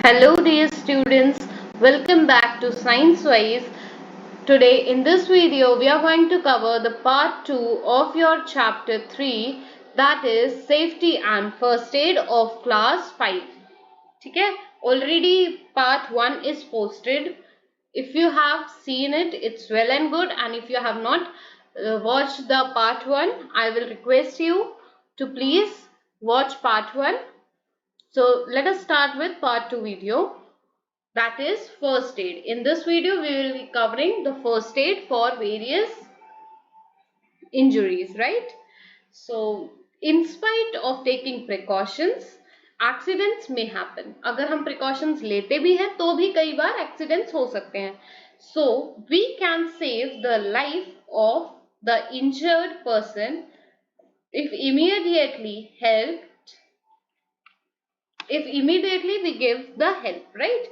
Hello dear students, welcome back to Science Wise. Today in this video we are going to cover the part 2 of your chapter 3, that is safety and first aid of class 5. ठीक है, already part 1 is posted. If you have seen it, it's well and good, and if you have not watched the part 1, I will request you to please watch part 1. So let us start with part 2 video, that is first aid. In this video we will be covering the first aid for various injuries, right? So in spite of taking precautions, accidents may happen. अगर हम precautions लेते भी हैं तो भी कई बार accidents हो सकते हैं. So we can save the life of the injured person if immediately we give the help, right?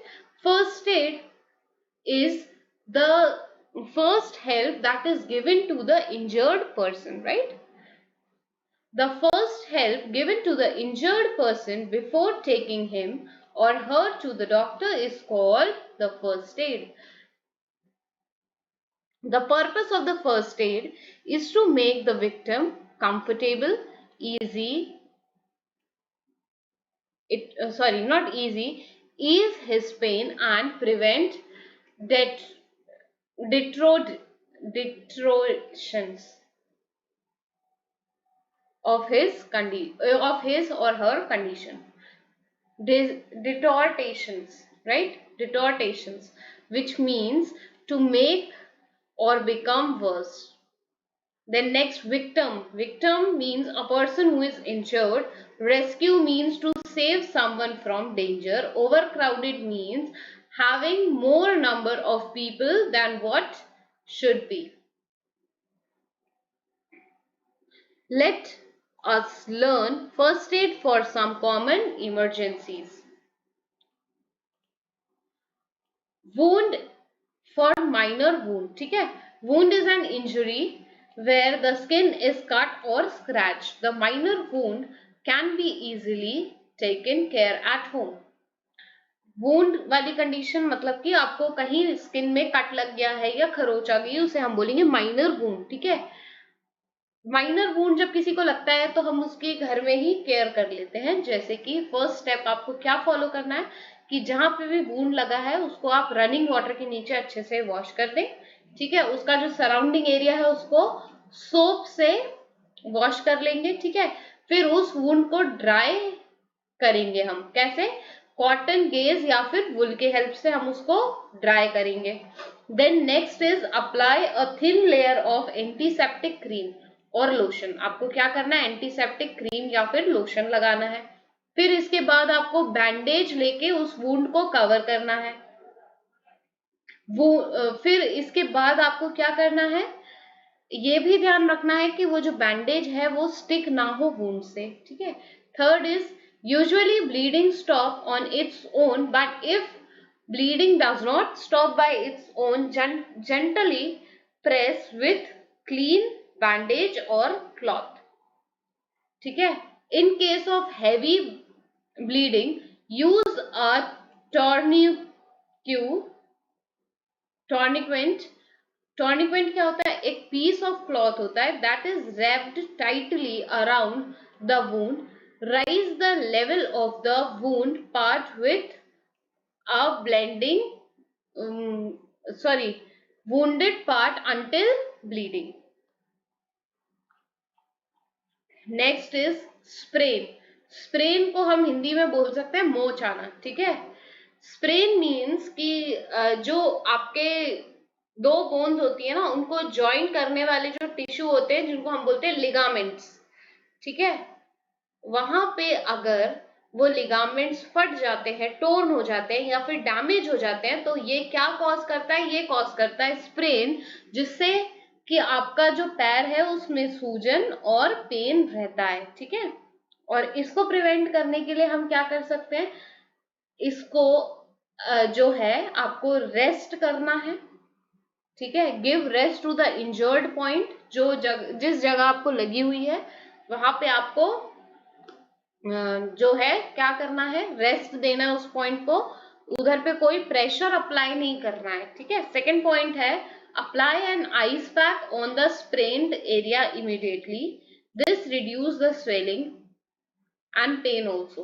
First aid is the first help that is given to the injured person, right? The first help given to the injured person before taking him or her to the doctor is called the first aid. The purpose of the first aid is to make the victim comfortable, ease his pain and prevent deteriorations of his or her condition. Detortations, right? Detortations, which means to make or become worse. Then next, victim. Victim means a person who is injured. Rescue means to save someone from danger. Overcrowded means having more number of people than what should be. Let us learn first aid for some common emergencies. Wound for minor wound, ठीक है? Wound is an injury where the skin is cut or scratched. The minor wound can be easily taken care at home. Wound वाली condition मतलब कि आपको कहीं skin में cut लग गया है या खरोच आ गई, उसे हम बोलेंगे माइनर वूंड, ठीक है? माइनर वूंड जब किसी को लगता है तो हम उसके घर में ही केयर कर लेते हैं. जैसे कि फर्स्ट स्टेप आपको क्या फॉलो करना है कि जहां पे भी वूंड लगा है उसको आप रनिंग वाटर के नीचे अच्छे से वॉश कर दें, ठीक है? उसका जो सराउंडिंग एरिया है उसको सोप से वॉश कर लेंगे, ठीक है? फिर उस वूंड को ड्राई करेंगे. हम कैसे? कॉटन गेज या फिर वुल के हेल्प से हम उसको ड्राई करेंगे. Then next is apply a thin layer of antiseptic cream और लोशन. आपको क्या करना है? एंटीसेप्टिक क्रीम या फिर लोशन लगाना है. फिर इसके बाद आपको बैंडेज लेके उस वुंड को कवर करना है. फिर इसके बाद आपको क्या करना है? ये भी ध्यान रखना है कि वो जो बैंडेज है वो स्टिक ना हो वुंड से, ठीक है? Third is usually bleeding stop on its own, but if bleeding does not stop by its own, gently press with clean bandage or cloth, ठीक है? In case of heavy bleeding, use a tourniquet. टॉर्निक्वेंट क्या होता है? एक piece of cloth होता है that is wrapped tightly around the wound. Raise the level of the wound part with a wounded part until bleeding. Next is sprain. Sprain को हम हिंदी में बोल सकते हैं मोच आना, ठीक है? स्प्रेन मीन्स कि जो आपके दो बोन्स होती है ना, उनको ज्वाइन करने वाले जो टिश्यू होते हैं जिनको हम बोलते हैं लिगामेंट्स, ठीक है? वहां पे अगर वो लिगामेंट्स फट जाते हैं, टोर्न हो जाते हैं या फिर डैमेज हो जाते हैं तो ये क्या कॉज करता है? ये कॉज करता है स्प्रेन, जिससे कि आपका जो पैर है उसमें सूजन और पेन रहता है, ठीक है? और इसको प्रिवेंट करने के लिए हम क्या कर सकते हैं? इसको जो है आपको रेस्ट करना है, ठीक है? Give rest to the injured point. जिस जगह आपको लगी हुई है वहां पे आपको जो है क्या करना है, रेस्ट देना है उस पॉइंट को, उधर पे कोई प्रेशर अप्लाई नहीं करना है, ठीक है। सेकेंड पॉइंट है apply an ice pack on the sprained area immediately, this reduce the swelling and pain also.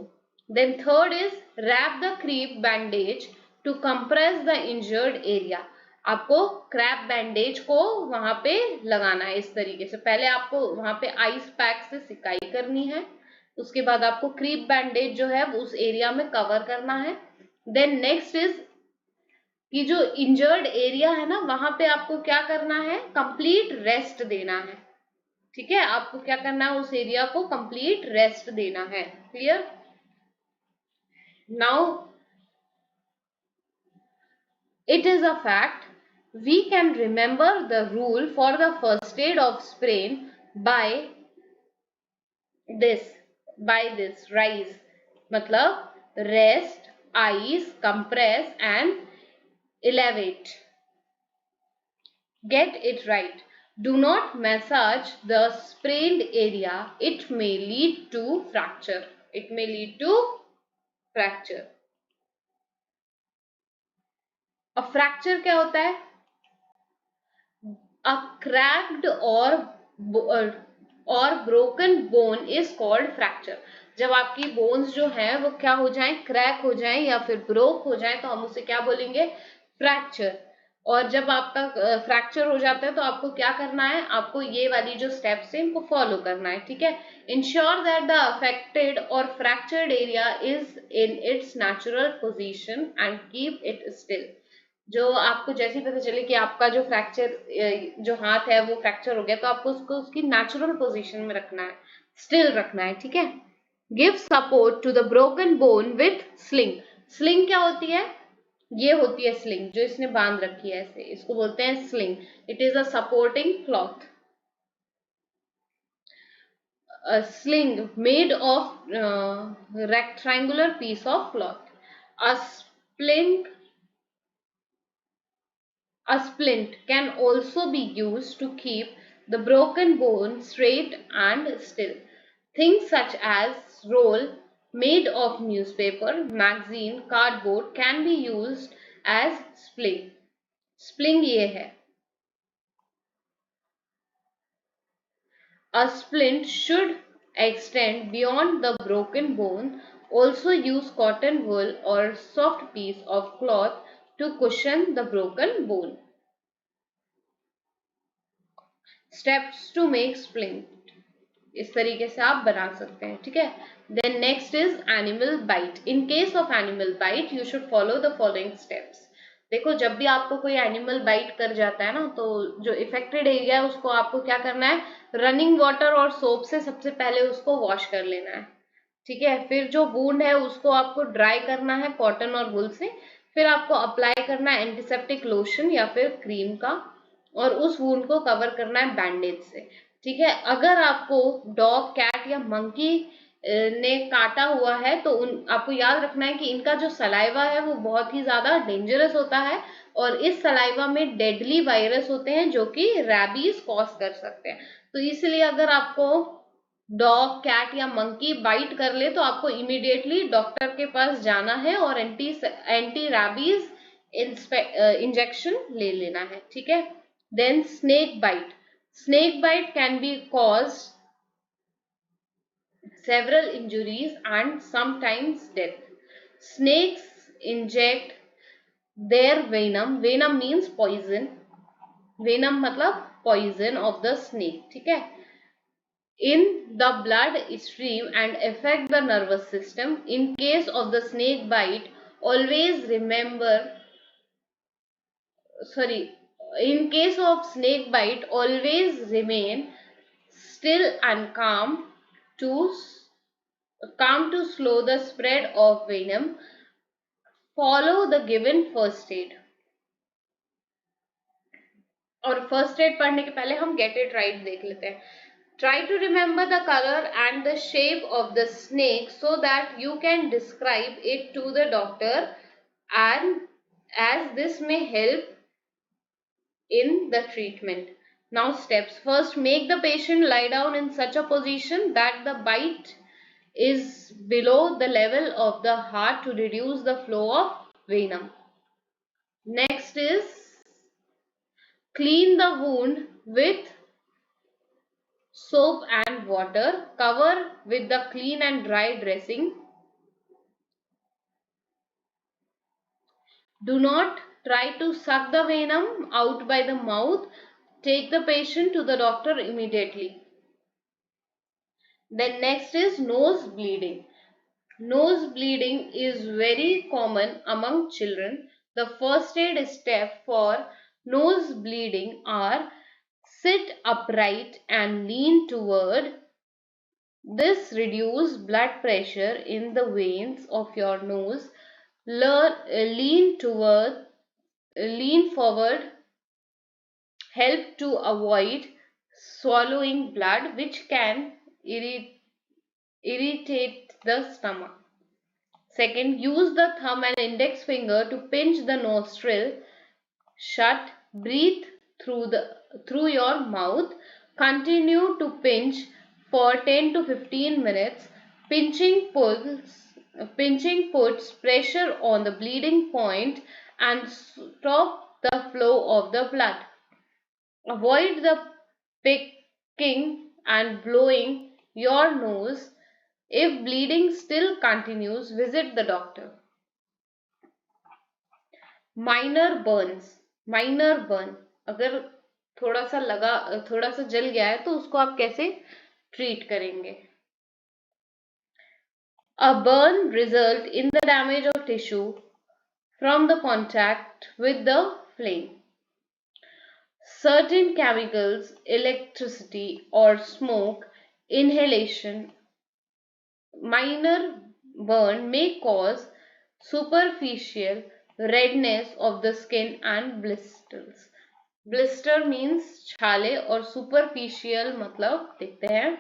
Then third is wrap the crepe bandage to compress the injured area. आपको Krebs bandage को वहां पे लगाना है इस तरीके से, पहले आपको वहां पे आइस पैक से सिकाई करनी है, उसके बाद आपको क्रीप बैंडेज जो है उस एरिया में कवर करना है। देन नेक्स्ट इज कि जो इंजर्ड एरिया है ना वहां पे आपको क्या करना है, कंप्लीट रेस्ट देना है, ठीक है। आपको क्या करना है, उस एरिया को कंप्लीट रेस्ट देना है। Clear? Now it is a fact we can remember the rule for the first aid of sprain by this rise, मतलब rest, ice, compress and elevate. Get it right. Do not massage the sprained area, it may lead to fracture. अब fracture क्या होता है? A cracked or broken bone is called fracture. जब आपकी bones जो है वो क्या हो जाए, क्रैक हो जाए या फिर ब्रोक हो जाए तो हम उसे क्या बोलेंगे, फ्रैक्चर। और जब आपका फ्रैक्चर हो जाता है तो आपको क्या करना है, आपको ये वाली जो स्टेप्स है इनको फॉलो करना है, ठीक है। इंश्योर दैट द अफेक्टेड और fractured area is in its natural position and keep it still. जो आपको जैसे ही पता चले कि आपका जो फ्रैक्चर जो हाथ है वो फ्रैक्चर हो गया तो आपको उसको उसकी नेचुरल पोजीशन में रखना है, स्टिल रखना है, ठीक है। Give support to the broken bone with sling. Sling क्या होती है, ये होती है स्लिंग जो इसने बांध रखी है ऐसे, इसको बोलते हैं sling. It is a supporting cloth, a sling made of rectangular piece of cloth. A sling A splint can also be used to keep the broken bone straight and still. Things such as roll made of newspaper, magazine, cardboard can be used as spling. Spling ये है। A splint should extend beyond the broken bone. Also use cotton wool or soft piece of cloth to cushion the broken bone. Steps to make splint. इस तरीके से आप बना सकते हैं, ठीक है। Then next is animal bite. In case of animal bite you should follow the following steps. देखो जब भी आपको कोई एनिमल बाइट कर जाता है ना तो जो इफेक्टेड एरिया है उसको आपको क्या करना है, रनिंग वाटर और सोप से सबसे पहले उसको वॉश कर लेना है, ठीक है। फिर जो वुंड है उसको आपको ड्राई करना है कॉटन और वुल से, फिर आपको अप्लाई करना है एंटीसेप्टिक लोशन या फिर क्रीम का, और उस वुंड को कवर करना है बैंडेज से, ठीक है। अगर आपको डॉग, कैट या मंकी ने काटा हुआ है तो आपको याद रखना है कि इनका जो सलाइवा है वो बहुत ही ज्यादा डेंजरस होता है और इस सलाइवा में डेडली वायरस होते हैं जो कि रैबीज कॉज कर सकते हैं। तो इसलिए अगर आपको डॉग, कैट या मंकी बाइट कर ले तो आपको इमीडिएटली डॉक्टर के पास जाना है और एंटी रैबीज इंजेक्शन ले लेना है, ठीक है। Then snake bite. Snake bite can be caused several injuries and sometimes death. Snakes inject their venom. Venom means poison. Venom मतलब poison of the snake, ठीक है, in the blood stream and affect the nervous system. In case of the snake bite, always remember, in case of snake bite, always remain still and calm to slow the spread of venom. Follow the given first aid. और first aid पढ़ने के पहले हम get it right देख लेते हैं। Try to remember the color and the shape of the snake so that you can describe it to the doctor, and as this may help in the treatment. Now steps. First, make the patient lie down in such a position that the bite is below the level of the heart to reduce the flow of venom. Next is clean the wound with soap and water. Cover with the clean and dry dressing. Do not try to suck the venom out by the mouth. Take the patient to the doctor immediately. Then next is nose bleeding. Nose bleeding is very common among children. The first aid step for nose bleeding are sit upright and lean toward. This reduces blood pressure in the veins of your nose. Lean forward, help to avoid swallowing blood, which can irritate the stomach. Second, use the thumb and index finger to pinch the nostril shut. Breathe through your mouth. Continue to pinch for 10 to 15 minutes. Pinching puts pressure on the bleeding point and stop the flow of the blood. Avoid the picking and blowing your nose. If bleeding still continues, visit the doctor. Minor burn, अगर थोड़ा सा जल गया है तो उसको आप कैसे ट्रीट करेंगे? A burn result in the damage of tissue from the contact with the flame. Certain chemicals, electricity or smoke inhalation, minor burn may cause superficial redness of the skin and blisters. Blister means छाले और superficial मतलब देखते हैं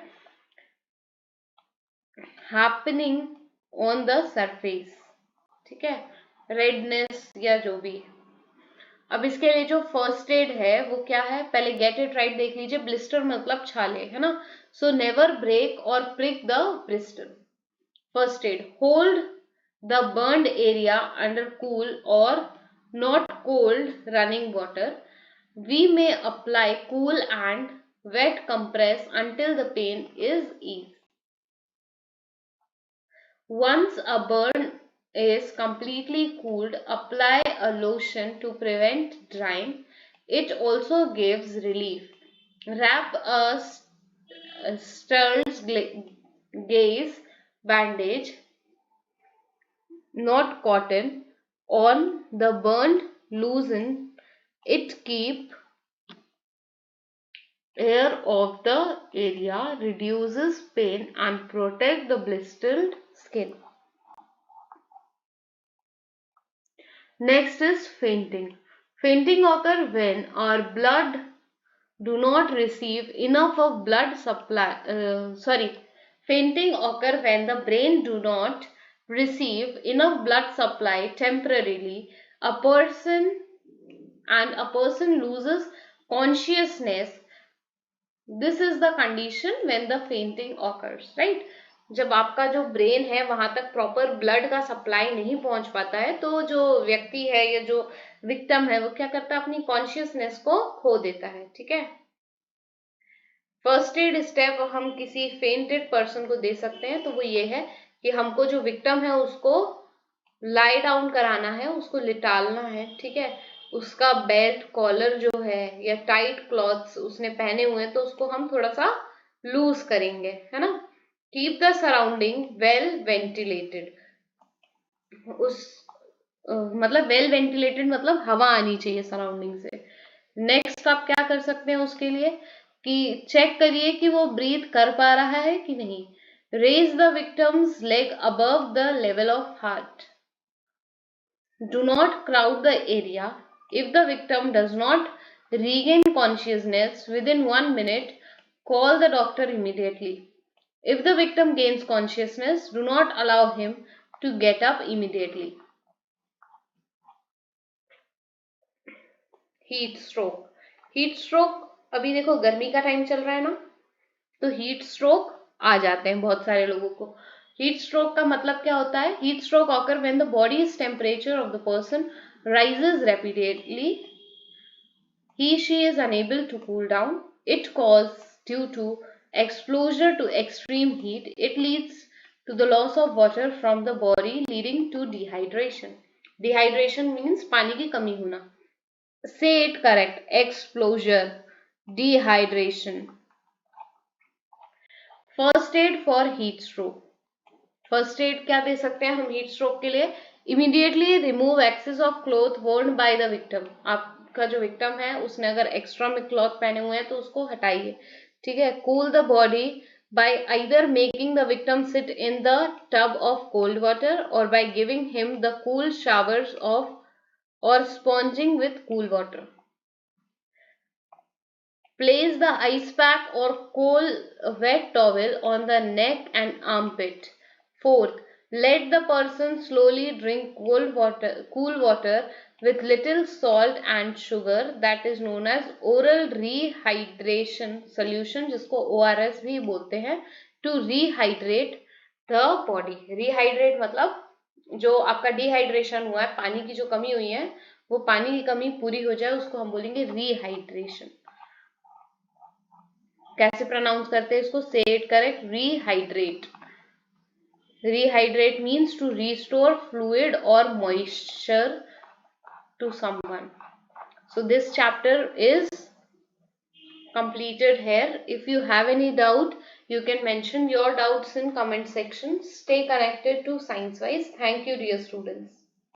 happening on the surface, ठीक है, redness या जो भी. अब इसके लिए जो फर्स्ट एड है वो क्या है, पहले गेट इट राइट देख लीजिए. ब्लिस्टर मतलब छाले, है ना. सो नेवर ब्रेक और prick the blister. First aid, hold the burned area under cool or not cold running water. We may apply cool and wet compress until the pain is eased. Once a burn is completely cooled, apply a lotion to prevent drying. It also gives relief. Wrap a Sterl's gaze bandage, not cotton, on the burned. Loosen it, keep air of the area, reduces pain and protect the blistered skin. Next is fainting. Fainting occurs when our blood do not receive enough of blood supply. Fainting occurs when the brain do not receive enough blood supply temporarily. A person loses consciousness. This is the condition when the fainting occurs, right? जब आपका जो brain है वहां तक proper blood का supply नहीं पहुंच पाता है तो जो व्यक्ति है या जो विक्टिम है वो क्या करता है, अपनी कॉन्शियसनेस को खो देता है, ठीक है. फर्स्ट एड स्टेप हम किसी फेंटेड पर्सन को दे सकते हैं तो वो ये है कि हमको जो विक्टिम है उसको लाई डाउन कराना है, उसको लिटालना है, ठीक है. उसका बेल्ट कॉलर जो है या टाइट क्लॉथ्स उसने पहने हुए हैं तो उसको हम थोड़ा सा लूज करेंगे, है ना. Keep the surrounding well ventilated. मतलब वेल वेंटिलेटेड मतलब हवा आनी चाहिए सराउंडिंग से. नेक्स्ट आप क्या कर सकते हैं उसके लिए कि चेक करिए कि वो ब्रीथ कर पा रहा है कि नहीं. Raise the victim's leg above the level of heart. Do not crowd the area. If the victim does not regain consciousness within 1 minute, call the doctor immediately. If the victim gains consciousness, do not allow him to get up immediately. Heat stroke. Heat stroke अभी देखो गर्मी का time चल रहा है ना, तो heat stroke आ जाते हैं बहुत सारे लोगों को. हीट स्ट्रोक का मतलब क्या होता है? Heat stroke occur when the bodies temperature of the person rises rapidly, she is unable to cool down. It causes due to exposure to extreme heat. It leads to the loss of water from the body leading to dehydration. Dehydration means पानी की कमी होना. Say it correct. Exposure, dehydration. First aid for heat stroke. First aid क्या दे सकते हैं हम heat stroke के लिए? Immediately remove excess of cloth worn by the victim. आपका जो विक्टिम है उसने अगर एक्स्ट्रा में क्लॉथ पहने हुए हैं तो उसको हटाइए. ठीक है. Cool the body by either making the victim sit in the tub of cold water or by giving him the cool showers of or sponging with cool water. Place the ice pack or wet towel on the neck and armpit. Fourth, let the person slowly drink cool water with little salt and sugar, that is known as oral rehydration solution, जिसको ORS भी बोलते हैं, to rehydrate the body. Rehydrate मतलब जो आपका dehydration हुआ है, पानी की जो कमी हुई है, वो पानी की कमी पूरी हो जाए, उसको हम बोलेंगे रिहाइड्रेशन. कैसे प्रोनाउंस करते हैं इसको? Say it correct. Rehydrate. Rehydrate means to restore fluid or moisture to someone. So this chapter is completed here. If you have any doubt, you can mention your doubts in comment section. Stay connected to Science Wise. Thank you, dear students.